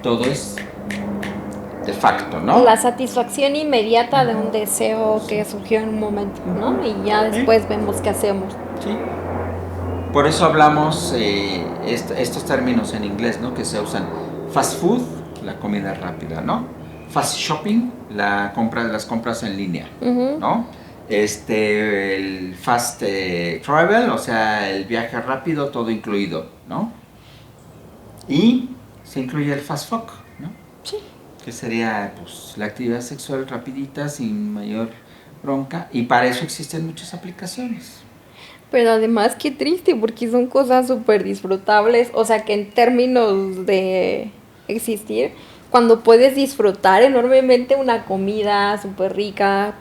todo es de facto, ¿no? La satisfacción inmediata de un deseo que surgió en un momento, ¿no? Y ya después vemos qué hacemos. Sí. Por eso hablamos estos términos en inglés, ¿no? Que se usan. Fast food, la comida rápida, ¿no? Fast shopping, las compras en línea, ¿no? El fast travel, o sea, el viaje rápido, todo incluido, ¿no? Y se incluye el fast fuck, ¿no? Sí. Que sería, pues, la actividad sexual rapidita, sin mayor bronca, y para eso existen muchas aplicaciones. Pero además qué triste, porque son cosas súper disfrutables, o sea que en términos de existir, cuando puedes disfrutar enormemente una comida súper rica,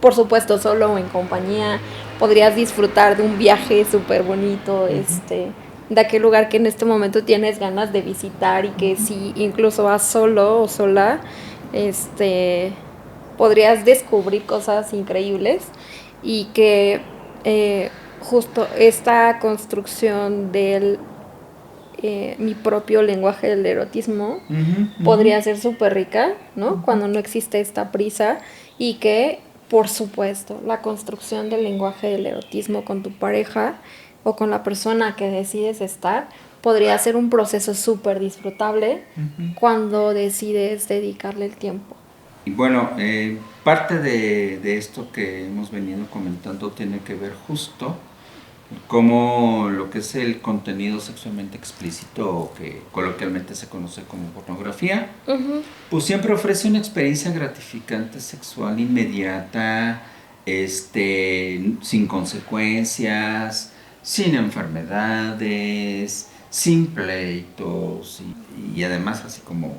por supuesto solo o en compañía, podrías disfrutar de un viaje súper bonito, de aquel lugar que en este momento tienes ganas de visitar y que si incluso vas solo o sola, podrías descubrir cosas increíbles y que justo esta construcción del mi propio lenguaje del erotismo podría ser súper rica, ¿no? Cuando no existe esta prisa y que, por supuesto, la construcción del lenguaje del erotismo con tu pareja o con la persona que decides estar podría ser un proceso súper disfrutable cuando decides dedicarle el tiempo. Y bueno, parte de esto que hemos venido comentando tiene que ver justo cómo lo que es el contenido sexualmente explícito, o que coloquialmente se conoce como pornografía, pues siempre ofrece una experiencia gratificante sexual inmediata, sin consecuencias, sin enfermedades, sin pleitos y además así como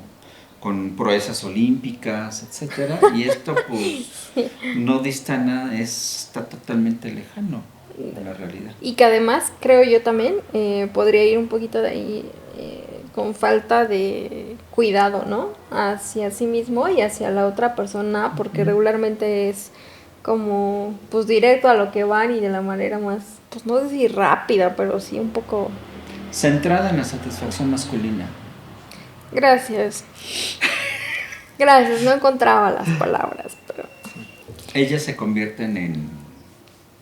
con proezas olímpicas, etcétera, y esto pues no dista nada, está totalmente lejano de la realidad. Y que además, creo yo también, podría ir un poquito de ahí con falta de cuidado, ¿no? Hacia sí mismo y hacia la otra persona, porque regularmente es como, pues directo a lo que van y de la manera más, pues no sé si rápida, pero sí un poco... Centrada en la satisfacción masculina. Gracias. Gracias, no encontraba las palabras, pero... Ellas se convierten en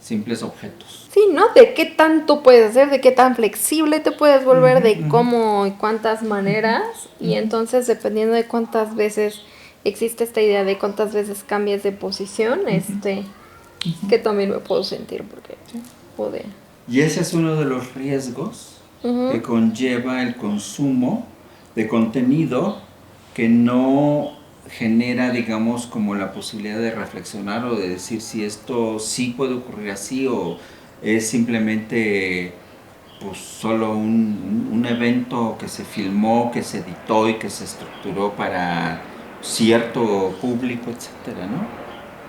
simples objetos. Sí, ¿no? De qué tanto puedes hacer, de qué tan flexible te puedes volver, de cómo y cuántas maneras. Y entonces, dependiendo de cuántas veces existe esta idea de cuántas veces cambias de posición, que también me puedo sentir porque pude. Y ese es uno de los riesgos que conlleva el consumo de contenido que no genera, digamos, como la posibilidad de reflexionar o de decir si esto sí puede ocurrir así o es simplemente pues solo un evento que se filmó, que se editó y que se estructuró para cierto público, etcétera, ¿no?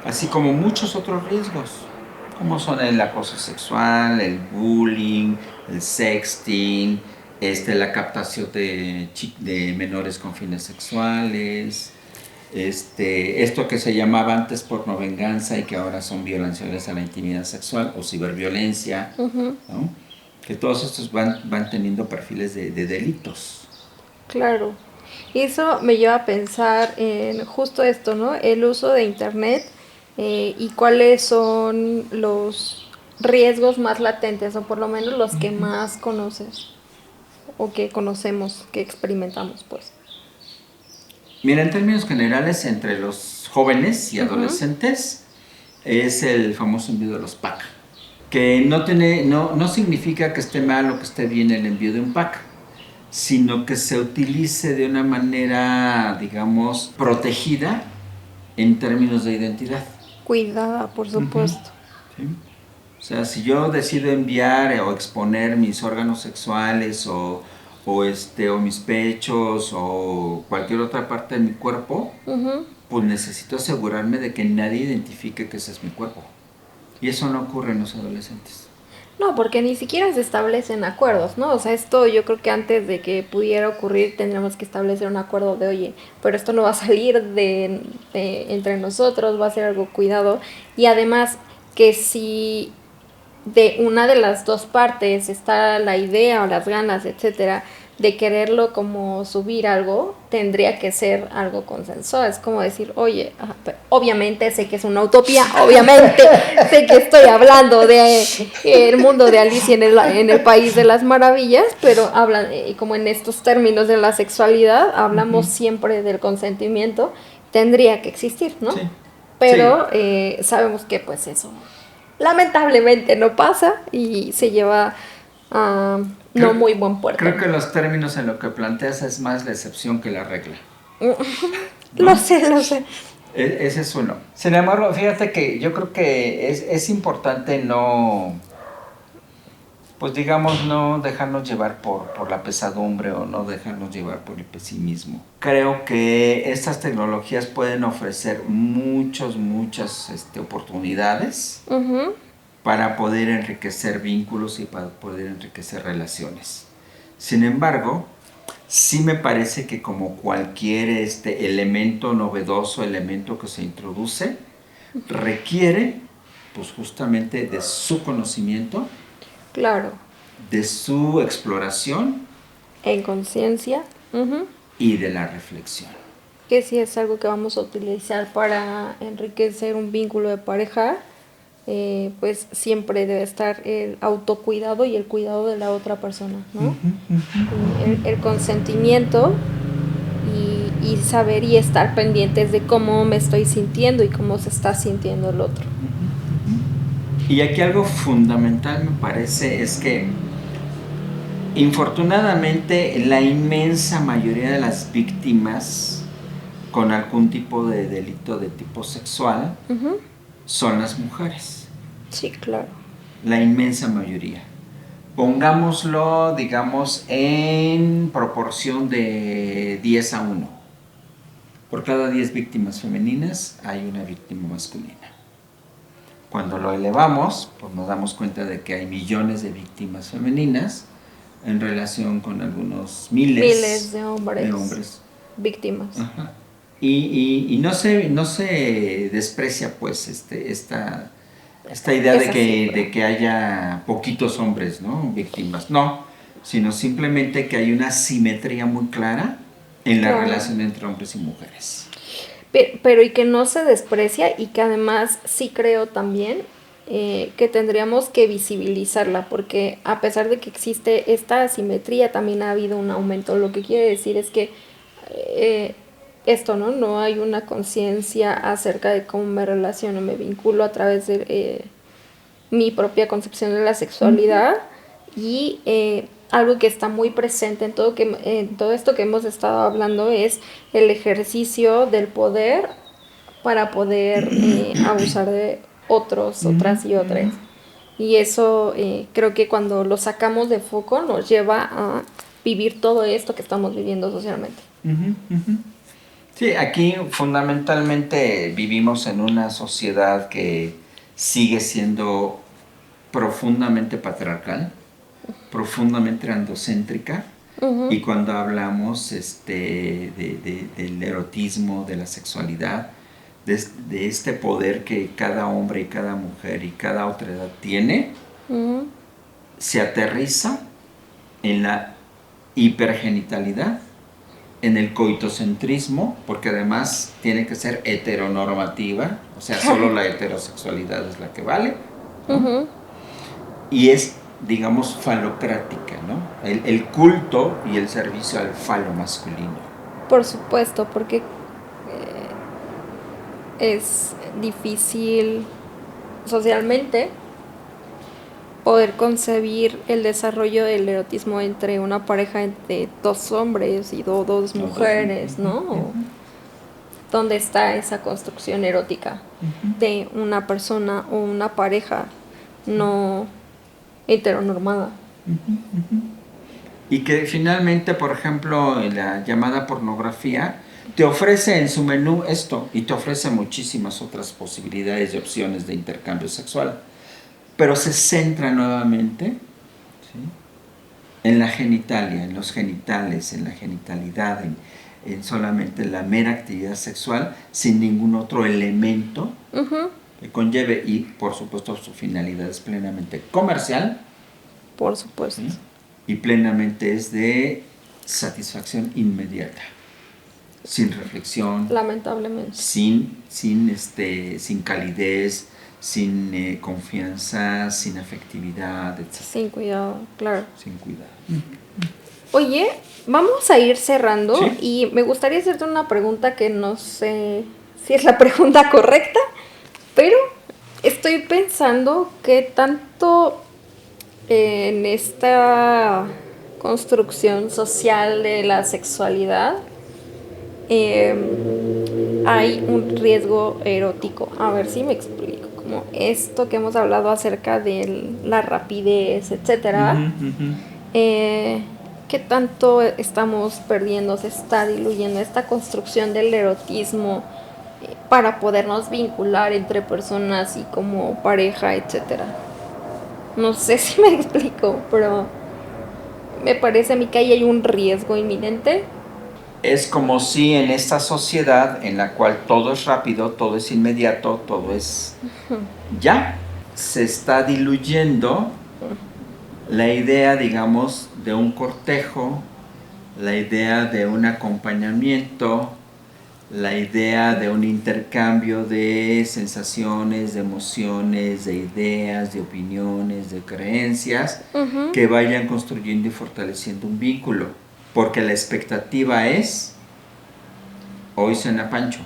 Así como muchos otros riesgos, como son el acoso sexual, el bullying, el sexting, la captación de menores con fines sexuales, esto que se llamaba antes pornovenganza y que ahora son violaciones a la intimidad sexual o ciberviolencia, ¿no? Que todos estos van teniendo perfiles de delitos. Claro. Y eso me lleva a pensar en justo esto, ¿no? El uso de Internet y cuáles son los riesgos más latentes, o por lo menos los que más conoces, o que conocemos, que experimentamos, pues. Mira, en términos generales, entre los jóvenes y adolescentes, es el famoso envío de los pack. Que no significa que esté mal o que esté bien el envío de un pack, sino que se utilice de una manera, digamos, protegida en términos de identidad. Cuidada, por supuesto. ¿Sí? O sea, si yo decido enviar o exponer mis órganos sexuales o mis pechos o cualquier otra parte de mi cuerpo, pues necesito asegurarme de que nadie identifique que ese es mi cuerpo. Y eso no ocurre en los adolescentes. No, porque ni siquiera se establecen acuerdos, ¿no? O sea, esto yo creo que antes de que pudiera ocurrir tendríamos que establecer un acuerdo de, oye, pero esto no va a salir de entre nosotros, va a ser algo cuidado. Y además que si de una de las dos partes está la idea o las ganas, etcétera, de quererlo como subir algo, tendría que ser algo consensuado. Es como decir, oye, obviamente sé que es una utopía, obviamente sé que estoy hablando de el mundo de Alicia en el País de las Maravillas, pero hablan como en estos términos de la sexualidad, hablamos siempre del consentimiento, tendría que existir, ¿no? Sí. Pero sabemos que pues eso lamentablemente no pasa y se lleva a no muy buen puerto. Creo que los términos en lo que planteas es más la excepción que la regla. ¿No? Lo sé. Ese es uno. Sin embargo, fíjate que yo creo que es importante no, pues digamos, no dejarnos llevar por la pesadumbre o no dejarnos llevar por el pesimismo. Creo que estas tecnologías pueden ofrecer muchas oportunidades para poder enriquecer vínculos y para poder enriquecer relaciones. Sin embargo, sí me parece que como cualquier elemento novedoso, elemento que se introduce, requiere pues justamente de su conocimiento, claro, de su exploración en conciencia y de la reflexión. Que sí es algo que vamos a utilizar para enriquecer un vínculo de pareja, pues siempre debe estar el autocuidado y el cuidado de la otra persona, ¿no? El consentimiento y saber y estar pendientes de cómo me estoy sintiendo y cómo se está sintiendo el otro. Y aquí algo fundamental me parece es que infortunadamente la inmensa mayoría de las víctimas con algún tipo de delito de tipo sexual son las mujeres. Sí, claro. La inmensa mayoría. Pongámoslo, digamos, en proporción de 10 a 1. por cada 10 víctimas femeninas hay una víctima masculina. Cuando lo elevamos, pues nos damos cuenta de que hay millones de víctimas femeninas en relación con algunos miles de hombres víctimas. Ajá. Y no se desprecia pues esta idea de que haya poquitos hombres, ¿no?, víctimas. No, sino simplemente que hay una simetría muy clara en la relación entre hombres y mujeres. Pero y que no se desprecia, y que además sí creo también que tendríamos que visibilizarla, porque a pesar de que existe esta asimetría, también ha habido un aumento. Lo que quiere decir es que no hay una conciencia acerca de cómo me relaciono, me vinculo a través de mi propia concepción de la sexualidad. Y algo que está muy presente en todo esto que hemos estado hablando es el ejercicio del poder para poder abusar de otros, otras y otras. Y eso creo que cuando lo sacamos de foco nos lleva a vivir todo esto que estamos viviendo socialmente. Sí, aquí fundamentalmente vivimos en una sociedad que sigue siendo profundamente patriarcal, profundamente androcéntrica, y cuando hablamos del erotismo, de la sexualidad, de este poder que cada hombre y cada mujer y cada otra edad tiene, se aterriza en la hipergenitalidad, en el coitocentrismo, porque además tiene que ser heteronormativa, o sea, solo la heterosexualidad es la que vale, ¿no? Y es, digamos, falocrática, ¿no? El culto y el servicio al falo masculino. Por supuesto, porque es difícil socialmente poder concebir el desarrollo del erotismo entre una pareja de dos hombres y dos mujeres, ¿no? ¿Dónde está esa construcción erótica de una persona o una pareja no heteronormada? Y que finalmente, por ejemplo, en la llamada pornografía te ofrece en su menú esto, y te ofrece muchísimas otras posibilidades y opciones de intercambio sexual, pero se centra nuevamente, ¿sí?, en la genitalia, en los genitales, en la genitalidad, en solamente la mera actividad sexual, sin ningún otro elemento que conlleve, y por supuesto su finalidad es plenamente comercial. Por supuesto. ¿Sí? Y plenamente es de satisfacción inmediata, sin reflexión, lamentablemente, sin calidez, sin confianza, sin afectividad, etc. Sin cuidado, claro. Sin cuidado. Oye, vamos a ir cerrando. ¿Sí? Y me gustaría hacerte una pregunta que no sé si es la pregunta correcta, pero estoy pensando que tanto en esta construcción social de la sexualidad hay un riesgo erótico. A ver si me explico. Como esto que hemos hablado acerca de la rapidez, etcétera. ¿Qué tanto estamos perdiendo, se está diluyendo esta construcción del erotismo para podernos vincular entre personas y como pareja, etcétera? No sé si me explico, pero me parece a mí que ahí hay un riesgo inminente. Es como si en esta sociedad en la cual todo es rápido, todo es inmediato, todo es ya, se está diluyendo la idea, digamos, de un cortejo, la idea de un acompañamiento, la idea de un intercambio de sensaciones, de emociones, de ideas, de opiniones, de creencias, que vayan construyendo y fortaleciendo un vínculo. Porque la expectativa es, hoy cena Pancho,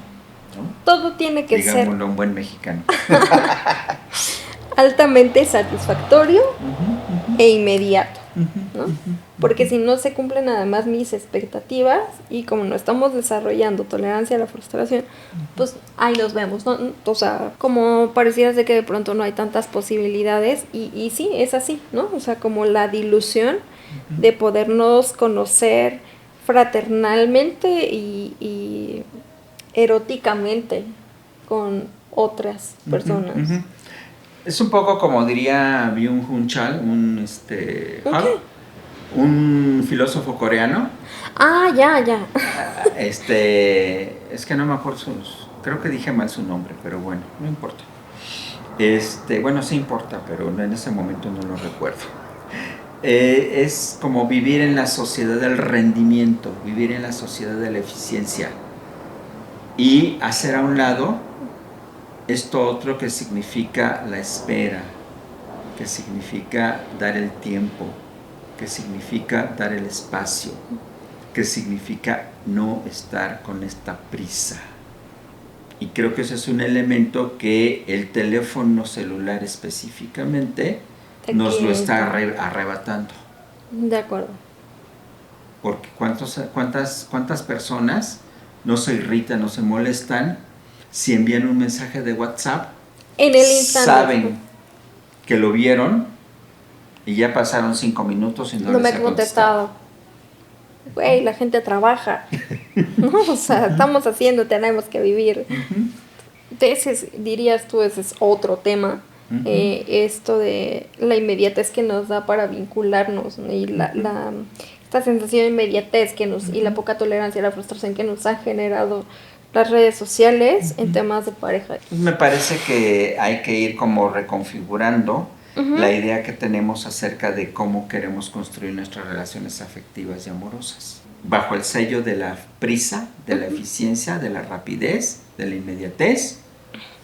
¿no? Todo tiene que ser, digámoslo, un buen mexicano, altamente satisfactorio e inmediato, ¿no? Porque si no se cumplen además mis expectativas, y como no estamos desarrollando tolerancia a la frustración, pues ahí nos vemos, ¿no? O sea, como pareciera ser que de pronto no hay tantas posibilidades, y sí, es así, ¿no? O sea, como la dilución de podernos conocer fraternalmente y eróticamente con otras personas. Es un poco como diría Byung-Hun Chul, un filósofo coreano. Ya. Es que no me acuerdo creo que dije mal su nombre, pero bueno, no importa. Bueno, sí importa, pero en ese momento no lo recuerdo. Es como vivir en la sociedad del rendimiento, vivir en la sociedad de la eficiencia y hacer a un lado esto otro que significa la espera, que significa dar el tiempo, que significa dar el espacio, que significa no estar con esta prisa. Y creo que ese es un elemento que el teléfono celular específicamente nos lo está arrebatando. De acuerdo. Porque cuántas personas no se irritan, no se molestan si envían un mensaje de WhatsApp, en el instante saben que lo vieron y ya pasaron 5 minutos y no les me he contestado. Güey, la gente trabaja. ¿No? O sea, estamos haciendo, tenemos que vivir. Entonces, dirías tú, ese es otro tema. Esto de la inmediatez que nos da para vincularnos, ¿no? Y esta sensación de inmediatez y la poca tolerancia a la frustración que nos ha generado las redes sociales en temas de pareja. Me parece que hay que ir como reconfigurando la idea que tenemos acerca de cómo queremos construir nuestras relaciones afectivas y amorosas. Bajo el sello de la prisa, de la eficiencia, de la rapidez, de la inmediatez,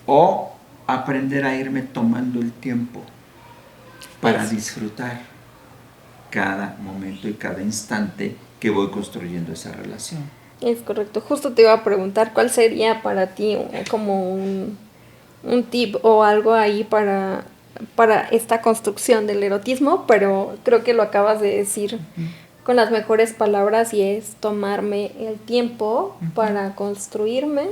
o aprender a irme tomando el tiempo para disfrutar cada momento y cada instante que voy construyendo esa relación. Es correcto. Justo te iba a preguntar cuál sería para ti como un tip o algo ahí para esta construcción del erotismo, pero creo que lo acabas de decir con las mejores palabras, y es tomarme el tiempo para construirme,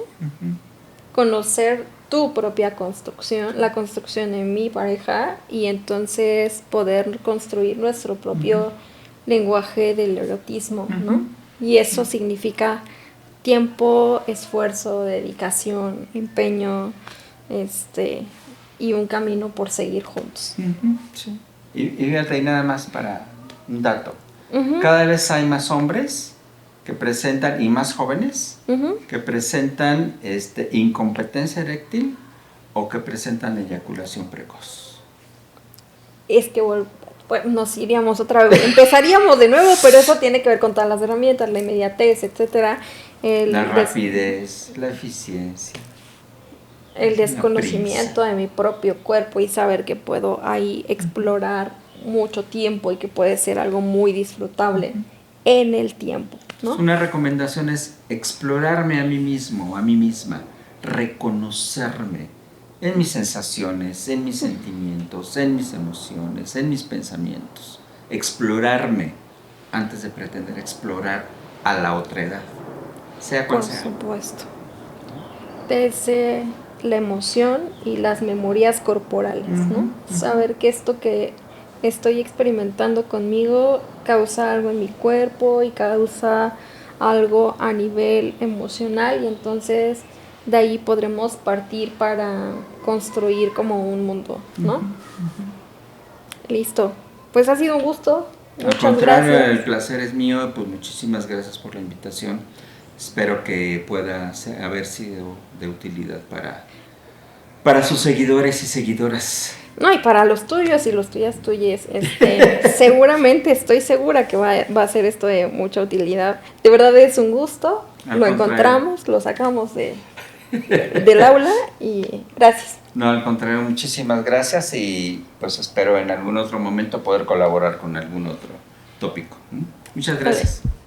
conocer tu propia construcción, la construcción de mi pareja, y entonces poder construir nuestro propio lenguaje del erotismo, ¿no? Y eso significa tiempo, esfuerzo, dedicación, empeño, y un camino por seguir juntos. Sí. Y fíjate, y nada más para un dato. Cada vez hay más hombres que presentan, y más jóvenes, que presentan incompetencia eréctil o que presentan eyaculación precoz. Es que nos iríamos otra vez, empezaríamos de nuevo, pero eso tiene que ver con todas las herramientas, la inmediatez, etcétera, la rapidez, la eficiencia, el desconocimiento de mi propio cuerpo y saber que puedo ahí explorar mucho tiempo y que puede ser algo muy disfrutable en el tiempo, ¿no? Una recomendación es explorarme a mí mismo, a mí misma, reconocerme en mis sensaciones, en mis sentimientos, en mis emociones, en mis pensamientos. Explorarme antes de pretender explorar a la otra edad, sea cual sea. Por supuesto. Desde la emoción y las memorias corporales, ¿no? Saber que esto que estoy experimentando conmigo causa algo en mi cuerpo y causa algo a nivel emocional, y entonces de ahí podremos partir para construir como un mundo, ¿no? Listo. Pues ha sido un gusto. Muchas gracias. El placer es mío. Pues muchísimas gracias por la invitación. Espero que pueda haber sido de utilidad para sus seguidores y seguidoras. No, y para los tuyos y los tuyas, seguramente estoy segura que va a ser esto de mucha utilidad. De verdad es un gusto. Lo encontramos, lo sacamos del aula, y gracias. No, al contrario, muchísimas gracias, y pues espero en algún otro momento poder colaborar con algún otro tópico. Muchas gracias. Vale.